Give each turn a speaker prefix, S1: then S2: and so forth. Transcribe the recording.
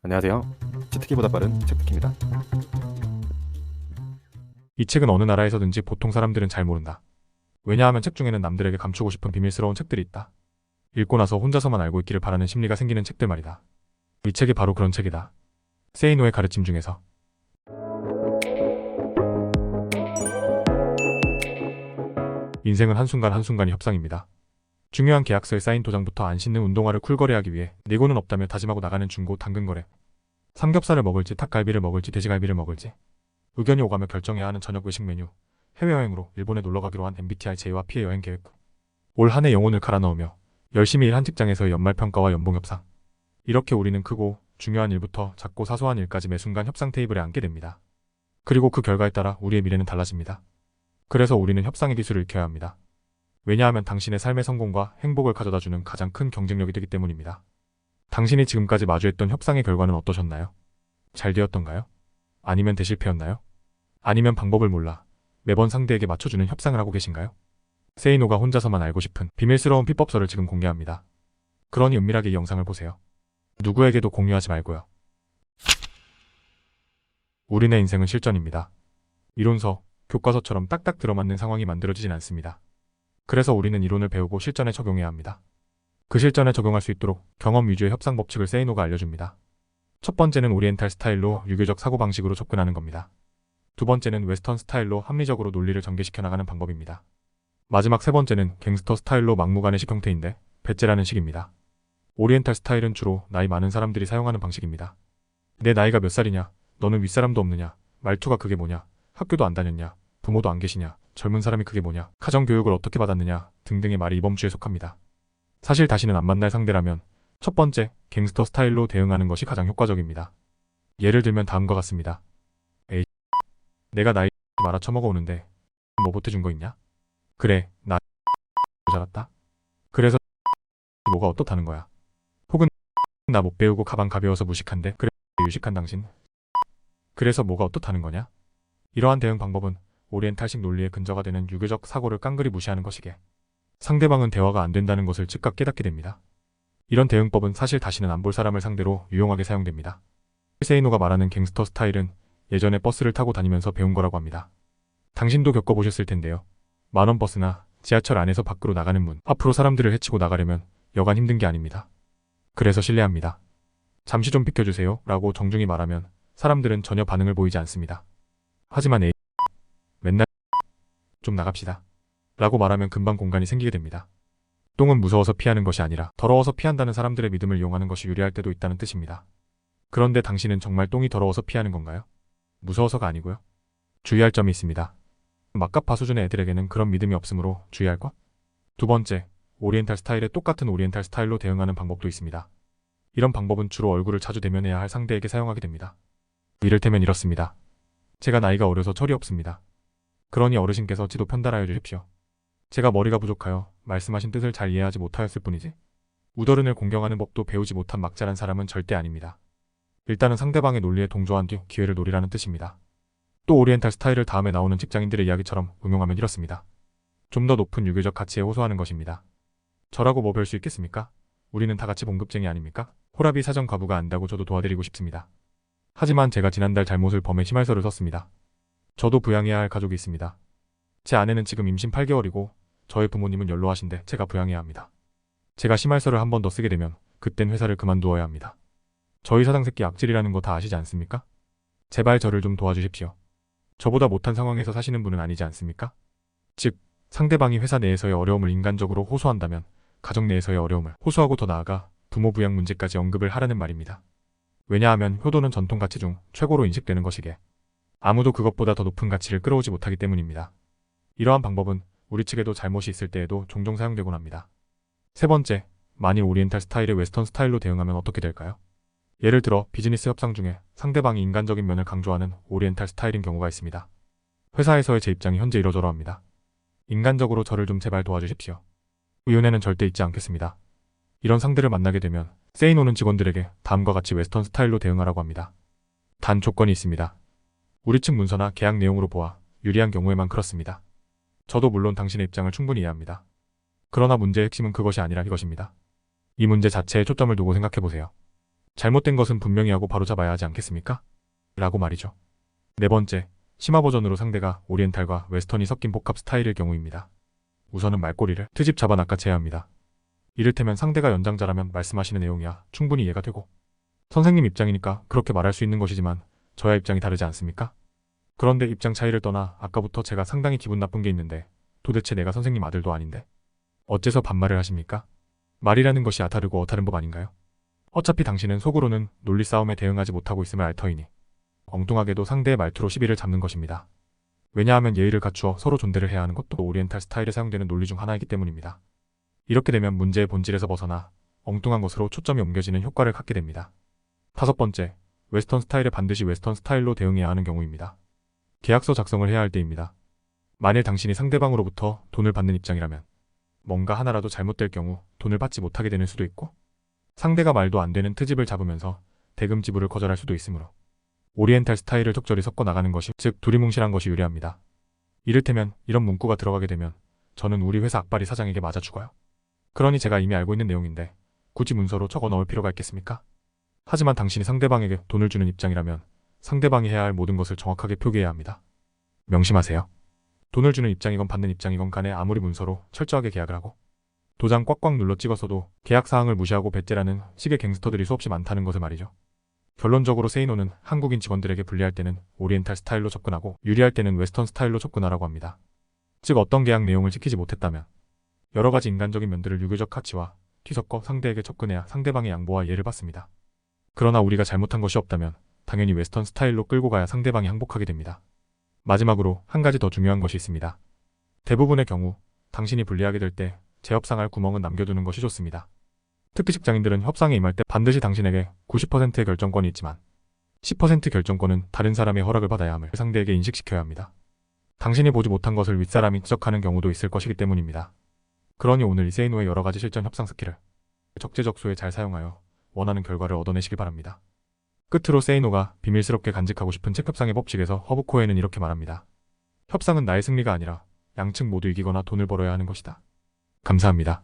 S1: 안녕하세요. 치트키보다 빠른 책트키입니다.
S2: 이 책은 어느 나라에서든지 보통 사람들은 잘 모른다. 왜냐하면 책 중에는 남들에게 감추고 싶은 비밀스러운 책들이 있다. 읽고 나서 혼자서만 알고 있기를 바라는 심리가 생기는 책들 말이다. 이 책이 바로 그런 책이다. 세이노의 가르침 중에서 인생은 한순간 한순간이 협상입니다. 중요한 계약서에 쌓인 도장부터 안 씻는 운동화를 쿨거래하기 위해 내고는 없다며 다짐하고 나가는 중고 당근거래. 삼겹살을 먹을지 닭갈비를 먹을지 돼지갈비를 먹을지 의견이 오가며 결정해야 하는 저녁 외식 메뉴. 해외여행으로 일본에 놀러가기로 한 MBTI J와 P의 여행 계획. 올 한 해 영혼을 갈아 넣으며 열심히 일한 직장에서의 연말평가와 연봉협상. 이렇게 우리는 크고 중요한 일부터 작고 사소한 일까지 매 순간 협상 테이블에 앉게 됩니다. 그리고 그 결과에 따라 우리의 미래는 달라집니다. 그래서 우리는 협상의 기술을 익혀야 합니다. 왜냐하면 당신의 삶의 성공과 행복을 가져다주는 가장 큰 경쟁력이 되기 때문입니다. 당신이 지금까지 마주했던 협상의 결과는 어떠셨나요? 잘 되었던가요? 아니면 대실패였나요? 아니면 방법을 몰라 매번 상대에게 맞춰주는 협상을 하고 계신가요? 세이노가 혼자서만 알고 싶은 비밀스러운 비법서를 지금 공개합니다. 그러니 은밀하게 이 영상을 보세요. 누구에게도 공유하지 말고요. 우리네 인생은 실전입니다. 이론서, 교과서처럼 딱딱 들어맞는 상황이 만들어지진 않습니다. 그래서 우리는 이론을 배우고 실전에 적용해야 합니다. 그 실전에 적용할 수 있도록 경험 위주의 협상 법칙을 세이노가 알려줍니다. 첫 번째는 오리엔탈 스타일로 유교적 사고방식으로 접근하는 겁니다. 두 번째는 웨스턴 스타일로 합리적으로 논리를 전개시켜 나가는 방법입니다. 마지막 세 번째는 갱스터 스타일로 막무가내식 형태인데 배째라는 식입니다. 오리엔탈 스타일은 주로 나이 많은 사람들이 사용하는 방식입니다. 내 나이가 몇 살이냐, 너는 윗사람도 없느냐, 말투가 그게 뭐냐, 학교도 안 다녔냐, 부모도 안 계시냐, 젊은 사람이 그게 뭐냐, 가정교육을 어떻게 받았느냐 등등의 말이 이 범주에 속합니다. 사실 다시는 안 만날 상대라면 첫 번째, 갱스터 스타일로 대응하는 것이 가장 효과적입니다. 예를 들면 다음과 같습니다. 에이, 내가 나이 말아 처먹어 오는데 뭐 보태준 거 있냐? 그래, 나 잘았다. 그래서 뭐가 어떻다는 거야? 혹은 나 못 배우고 가방 가벼워서 무식한데 그래 유식한 당신. 그래서 뭐가 어떻다는 거냐? 이러한 대응 방법은 오리엔탈식 논리의 근저가 되는 유교적 사고를 깡그리 무시하는 것이게 상대방은 대화가 안 된다는 것을 즉각 깨닫게 됩니다. 이런 대응법은 사실 다시는 안 볼 사람을 상대로 유용하게 사용됩니다. 세이노가 말하는 갱스터 스타일은 예전에 버스를 타고 다니면서 배운 거라고 합니다. 당신도 겪어보셨을 텐데요. 만원 버스나 지하철 안에서 밖으로 나가는 문 앞으로 사람들을 헤치고 나가려면 여간 힘든 게 아닙니다. 그래서 실례합니다. 잠시 좀 비켜주세요 라고 정중히 말하면 사람들은 전혀 반응을 보이지 않습니다. 하지만 맨날 좀 나갑시다 라고 말하면 금방 공간이 생기게 됩니다. 똥은 무서워서 피하는 것이 아니라 더러워서 피한다는 사람들의 믿음을 이용하는 것이 유리할 때도 있다는 뜻입니다. 그런데 당신은 정말 똥이 더러워서 피하는 건가요? 무서워서가 아니고요. 주의할 점이 있습니다. 막가파 수준의 애들에게는 그런 믿음이 없으므로 주의할 것. 두 번째, 오리엔탈 스타일에 똑같은 오리엔탈 스타일로 대응하는 방법도 있습니다. 이런 방법은 주로 얼굴을 자주 대면해야 할 상대에게 사용하게 됩니다. 이를테면 이렇습니다. 제가 나이가 어려서 철이 없습니다. 그러니 어르신께서 지도 편달하여 주십시오. 제가 머리가 부족하여 말씀하신 뜻을 잘 이해하지 못하였을 뿐이지 우더른을 공경하는 법도 배우지 못한 막 자란 사람은 절대 아닙니다. 일단은 상대방의 논리에 동조한 뒤 기회를 노리라는 뜻입니다. 또 오리엔탈 스타일을 다음에 나오는 직장인들의 이야기처럼 응용하면 이렇습니다. 좀 더 높은 유교적 가치에 호소하는 것입니다. 저라고 뭐 별 수 있겠습니까? 우리는 다 같이 봉급쟁이 아닙니까? 호라비 사정 과부가 안다고 저도 도와드리고 싶습니다. 하지만 제가 지난달 잘못을 범해 심할서를 썼습니다. 저도 부양해야 할 가족이 있습니다. 제 아내는 지금 임신 8개월이고 저의 부모님은 연로하신데 제가 부양해야 합니다. 제가 심할서를 한 번 더 쓰게 되면 그땐 회사를 그만두어야 합니다. 저희 사장 새끼 악질이라는 거 다 아시지 않습니까? 제발 저를 좀 도와주십시오. 저보다 못한 상황에서 사시는 분은 아니지 않습니까? 즉, 상대방이 회사 내에서의 어려움을 인간적으로 호소한다면 가정 내에서의 어려움을 호소하고 더 나아가 부모 부양 문제까지 언급을 하라는 말입니다. 왜냐하면 효도는 전통 가치 중 최고로 인식되는 것이기에 아무도 그것보다 더 높은 가치를 끌어오지 못하기 때문입니다. 이러한 방법은 우리 측에도 잘못이 있을 때에도 종종 사용되곤 합니다. 세 번째, 만일 오리엔탈 스타일의 웨스턴 스타일로 대응하면 어떻게 될까요? 예를 들어 비즈니스 협상 중에 상대방이 인간적인 면을 강조하는 오리엔탈 스타일인 경우가 있습니다. 회사에서의 제 입장이 현재 이러저러합니다. 인간적으로 저를 좀 제발 도와주십시오. 위원회는 절대 잊지 않겠습니다. 이런 상대를 만나게 되면 세이노는 직원들에게 다음과 같이 웨스턴 스타일로 대응하라고 합니다. 단 조건이 있습니다. 우리 측 문서나 계약 내용으로 보아 유리한 경우에만 그렇습니다. 저도 물론 당신의 입장을 충분히 이해합니다. 그러나 문제의 핵심은 그것이 아니라 이것입니다. 이 문제 자체에 초점을 두고 생각해보세요. 잘못된 것은 분명히 하고 바로잡아야 하지 않겠습니까? 라고 말이죠. 네 번째, 심화 버전으로 상대가 오리엔탈과 웨스턴이 섞인 복합 스타일일 경우입니다. 우선은 말꼬리를 트집 잡아 낚아채야 합니다. 이를테면 상대가 연장자라면 말씀하시는 내용이야 충분히 이해가 되고, 선생님 입장이니까 그렇게 말할 수 있는 것이지만 저야 입장이 다르지 않습니까? 그런데 입장 차이를 떠나 아까부터 제가 상당히 기분 나쁜 게 있는데, 도대체 내가 선생님 아들도 아닌데 어째서 반말을 하십니까? 말이라는 것이 아다르고 어다른 법 아닌가요? 어차피 당신은 속으로는 논리 싸움에 대응하지 못하고 있음을 알 터이니 엉뚱하게도 상대의 말투로 시비를 잡는 것입니다. 왜냐하면 예의를 갖추어 서로 존대를 해야 하는 것도 오리엔탈 스타일에 사용되는 논리 중 하나이기 때문입니다. 이렇게 되면 문제의 본질에서 벗어나 엉뚱한 것으로 초점이 옮겨지는 효과를 갖게 됩니다. 다섯 번째, 웨스턴 스타일에 반드시 웨스턴 스타일로 대응해야 하는 경우입니다. 계약서 작성을 해야 할 때입니다. 만일 당신이 상대방으로부터 돈을 받는 입장이라면 뭔가 하나라도 잘못될 경우 돈을 받지 못하게 되는 수도 있고, 상대가 말도 안 되는 트집을 잡으면서 대금 지불을 거절할 수도 있으므로 오리엔탈 스타일을 적절히 섞어 나가는 것이, 즉 두리뭉실한 것이 유리합니다. 이를테면 이런 문구가 들어가게 되면 저는 우리 회사 악바리 사장에게 맞아 죽어요. 그러니 제가 이미 알고 있는 내용인데 굳이 문서로 적어 넣을 필요가 있겠습니까? 하지만 당신이 상대방에게 돈을 주는 입장이라면 상대방이 해야 할 모든 것을 정확하게 표기해야 합니다. 명심하세요. 돈을 주는 입장이건 받는 입장이건 간에 아무리 문서로 철저하게 계약을 하고 도장 꽉꽉 눌러 찍었어도 계약 사항을 무시하고 배째라는 식의 갱스터들이 수없이 많다는 것을 말이죠. 결론적으로 세이노는 한국인 직원들에게 불리할 때는 오리엔탈 스타일로 접근하고 유리할 때는 웨스턴 스타일로 접근하라고 합니다. 즉 어떤 계약 내용을 지키지 못했다면 여러 가지 인간적인 면들을 유교적 가치와 뒤섞어 상대에게 접근해야 상대방의 양보와 이해를 받습니다. 그러나 우리가 잘못한 것이 없다면 당연히 웨스턴 스타일로 끌고 가야 상대방이 항복하게 됩니다. 마지막으로 한 가지 더 중요한 것이 있습니다. 대부분의 경우 당신이 불리하게 될 때 재협상할 구멍은 남겨두는 것이 좋습니다. 특히 직장인들은 협상에 임할 때 반드시 당신에게 90%의 결정권이 있지만 10% 결정권은 다른 사람의 허락을 받아야 함을 상대에게 인식시켜야 합니다. 당신이 보지 못한 것을 윗사람이 지적하는 경우도 있을 것이기 때문입니다. 그러니 오늘 이 세이노의 여러 가지 실전 협상 스킬을 적재적소에 잘 사용하여 원하는 결과를 얻어내시길 바랍니다. 끝으로 세이노가 비밀스럽게 간직하고 싶은 책 협상의 법칙에서 허브 코엔은 이렇게 말합니다. 협상은 나의 승리가 아니라 양측 모두 이기거나 돈을 벌어야 하는 것이다. 감사합니다.